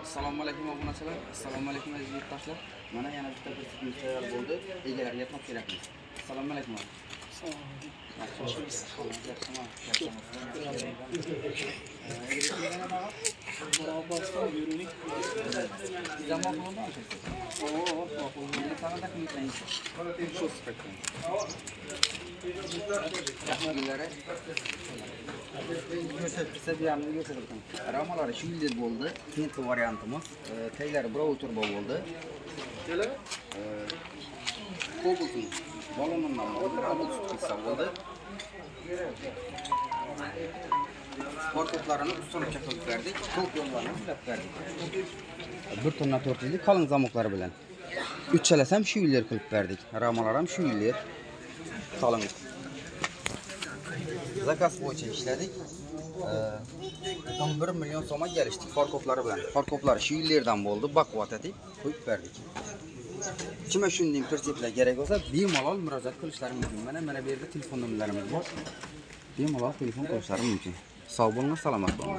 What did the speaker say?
Assalomu alaykum obunachilar. Assalomu alaykum aziz yurtdoshlar. Mana yana bitta bir tayyor bo'ldi. Egalariga yetib kerakmiz. Assalomu alaykum. Ramalar şu yildir bo'ldi. Keyingi variantimiz taylari Bravo Turbo bo'ldi. Kobultun balonundan Bravo tutsa bo'ldi. Korkutlarını ustun çakılıp verdik. Top yollarını bilap verdik. Bir tonna 400'lik kalın zamokları bilen. 3 çalasam şu yildir kılıp verdik. Ramalaram şu yildir kalın. Zakaz boyunca işledik. 11 milyon soma geliştik farkopları bilen. Farkoplar şu illerden oldu. Bakvat edip koyup verdik. Kime şunun prinsipler gerek olsa bemalol müracaat kılışları mümkün. Mana bir yerde telefon numaralarımız var. Bemalol telefon kılışları mümkün. Sağ olun, selamat olun.